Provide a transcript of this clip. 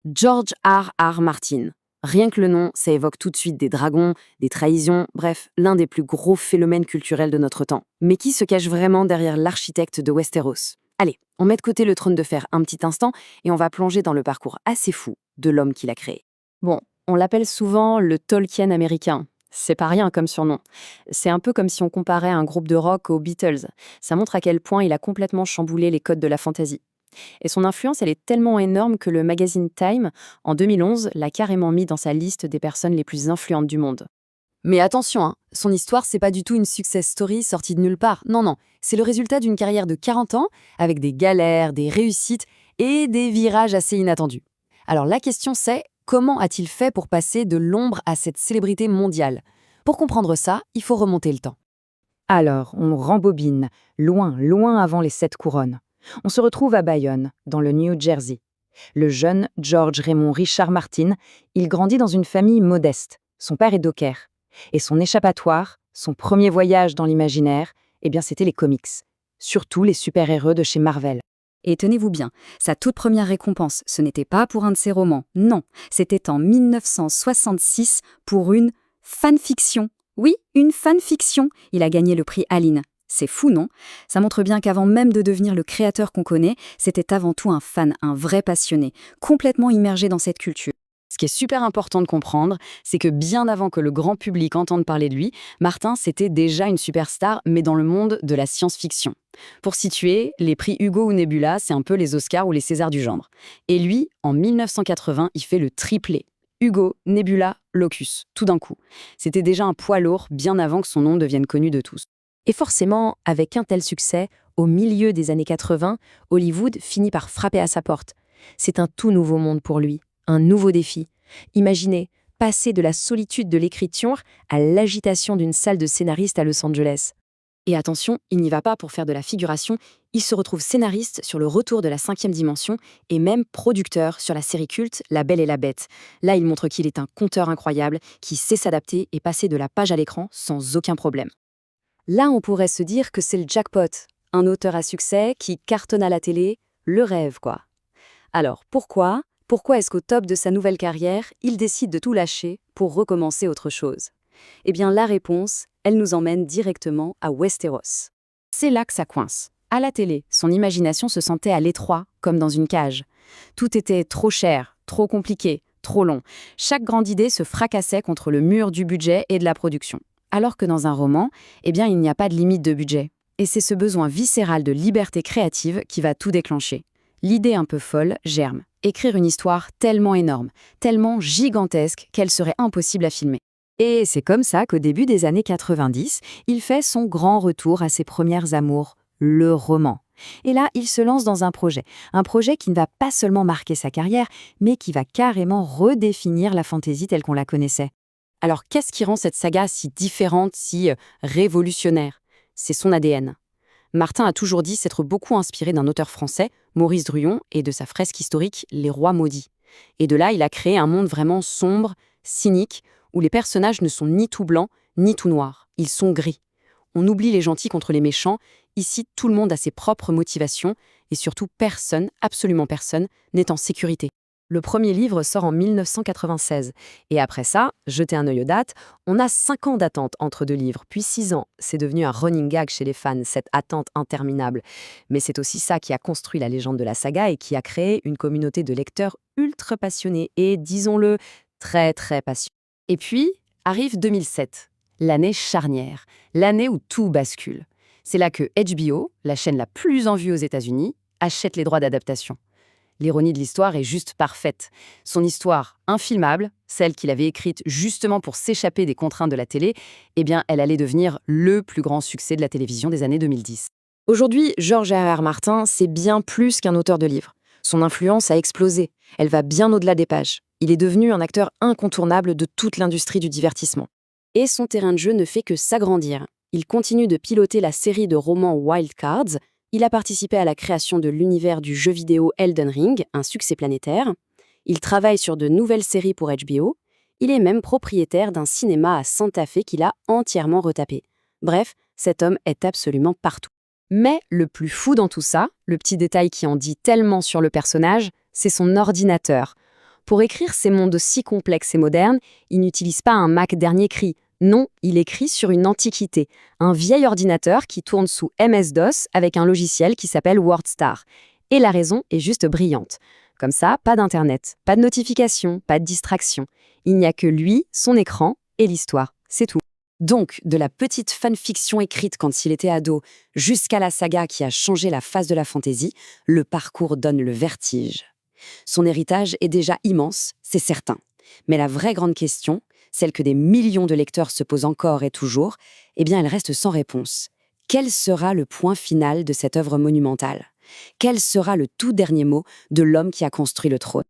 George R. Martin. Rien que le nom, ça évoque tout de suite des dragons, des trahisons, bref, l'un des plus gros phénomènes culturels de notre temps. Mais qui se cache vraiment derrière l'architecte de Westeros? Allez, on met de côté le trône de fer un petit instant et on va plonger dans le parcours assez fou de l'homme qui l'a créé. Bon, on l'appelle souvent le Tolkien américain. C'est pas rien comme surnom. C'est un peu comme si on comparait un groupe de rock aux Beatles. Ça montre à quel point il a complètement chamboulé les codes de la fantasy. Et son influence, elle est tellement énorme que le magazine Time, en 2011, l'a carrément mis dans sa liste des personnes les plus influentes du monde. Mais attention, hein, son histoire, c'est pas du tout une success story sortie de nulle part. Non, non, c'est le résultat d'une carrière de 40 ans, avec des galères, des réussites et des virages assez inattendus. Alors la question c'est, comment a-t-il fait pour passer de l'ombre à cette célébrité mondiale? Pour comprendre ça, il faut remonter le temps. Alors, on rembobine, loin, loin avant les 7 couronnes. On se retrouve à Bayonne, dans le New Jersey. Le jeune George Raymond Richard Martin, il grandit dans une famille modeste. Son père est docker. Et son échappatoire, son premier voyage dans l'imaginaire, eh bien c'était les comics. Surtout les super-héros de chez Marvel. Et tenez-vous bien, sa toute première récompense, ce n'était pas pour un de ses romans, non, c'était en 1966 pour une fanfiction. Oui, une fanfiction. Il a gagné le prix Aline. C'est fou, non? Ça montre bien qu'avant même de devenir le créateur qu'on connaît, c'était avant tout un fan, un vrai passionné, complètement immergé dans cette culture. Ce qui est super important de comprendre, c'est que bien avant que le grand public entende parler de lui, Martin, c'était déjà une superstar, mais dans le monde de la science-fiction. Pour situer, les prix Hugo ou Nebula, c'est un peu les Oscars ou les Césars du genre. Et lui, en 1980, il fait le triplé. Hugo, Nebula, Locus, tout d'un coup. C'était déjà un poids lourd, bien avant que son nom devienne connu de tous. Et forcément, avec un tel succès, au milieu des années 80, Hollywood finit par frapper à sa porte. C'est un tout nouveau monde pour lui. Un nouveau défi. Imaginez, passer de la solitude de l'écriture à l'agitation d'une salle de scénaristes à Los Angeles. Et attention, il n'y va pas pour faire de la figuration, il se retrouve scénariste sur le retour de la 5e dimension et même producteur sur la série culte La Belle et la Bête. Là, il montre qu'il est un conteur incroyable qui sait s'adapter et passer de la page à l'écran sans aucun problème. Là, on pourrait se dire que c'est le jackpot, un auteur à succès qui cartonne à la télé, le rêve quoi. Alors, pourquoi est-ce qu'au top de sa nouvelle carrière, il décide de tout lâcher pour recommencer autre chose? Eh bien, la réponse, elle nous emmène directement à Westeros. C'est là que ça coince. À la télé, son imagination se sentait à l'étroit, comme dans une cage. Tout était trop cher, trop compliqué, trop long. Chaque grande idée se fracassait contre le mur du budget et de la production. Alors que dans un roman, eh bien, il n'y a pas de limite de budget. Et c'est ce besoin viscéral de liberté créative qui va tout déclencher. L'idée un peu folle germe. Écrire une histoire tellement énorme, tellement gigantesque qu'elle serait impossible à filmer. Et c'est comme ça qu'au début des années 90, il fait son grand retour à ses premières amours, le roman. Et là, il se lance dans un projet qui ne va pas seulement marquer sa carrière, mais qui va carrément redéfinir la fantaisie telle qu'on la connaissait. Alors qu'est-ce qui rend cette saga si différente, si révolutionnaire? C'est son ADN. Martin a toujours dit s'être beaucoup inspiré d'un auteur français, Maurice Druon, et de sa fresque historique Les Rois maudits. Et de là, il a créé un monde vraiment sombre, cynique, où les personnages ne sont ni tout blancs, ni tout noirs. Ils sont gris. On oublie les gentils contre les méchants. Ici, tout le monde a ses propres motivations, et surtout personne, absolument personne, n'est en sécurité. Le premier livre sort en 1996. Et après ça, jetez un œil aux dates, on a 5 ans d'attente entre 2 livres, puis 6 ans. C'est devenu un running gag chez les fans, cette attente interminable. Mais c'est aussi ça qui a construit la légende de la saga et qui a créé une communauté de lecteurs ultra passionnés et, disons-le, très très passionnés. Et puis, arrive 2007, l'année charnière, l'année où tout bascule. C'est là que HBO, la chaîne la plus en vue aux États-Unis, achète les droits d'adaptation. L'ironie de l'histoire est juste parfaite. Son histoire infilmable, celle qu'il avait écrite justement pour s'échapper des contraintes de la télé, eh bien, elle allait devenir le plus grand succès de la télévision des années 2010. Aujourd'hui, George R. Martin, c'est bien plus qu'un auteur de livres. Son influence a explosé. Elle va bien au-delà des pages. Il est devenu un acteur incontournable de toute l'industrie du divertissement. Et son terrain de jeu ne fait que s'agrandir. Il continue de piloter la série de romans Wild Cards. Il a participé à la création de l'univers du jeu vidéo Elden Ring, un succès planétaire. Il travaille sur de nouvelles séries pour HBO. Il est même propriétaire d'un cinéma à Santa Fe qu'il a entièrement retapé. Bref, cet homme est absolument partout. Mais le plus fou dans tout ça, le petit détail qui en dit tellement sur le personnage, c'est son ordinateur. Pour écrire ces mondes si complexes et modernes, il n'utilise pas un Mac dernier cri. Non, il écrit sur une antiquité, un vieil ordinateur qui tourne sous MS-DOS avec un logiciel qui s'appelle WordStar. Et la raison est juste brillante. Comme ça, pas d'internet, pas de notification, pas de distraction. Il n'y a que lui, son écran et l'histoire. C'est tout. Donc, de la petite fanfiction écrite quand il était ado jusqu'à la saga qui a changé la face de la fantaisie, le parcours donne le vertige. Son héritage est déjà immense, c'est certain. Mais la vraie grande question, celle que des millions de lecteurs se posent encore et toujours, eh bien elle reste sans réponse. Quel sera le point final de cette œuvre monumentale ? Quel sera le tout dernier mot de l'homme qui a construit le trône ?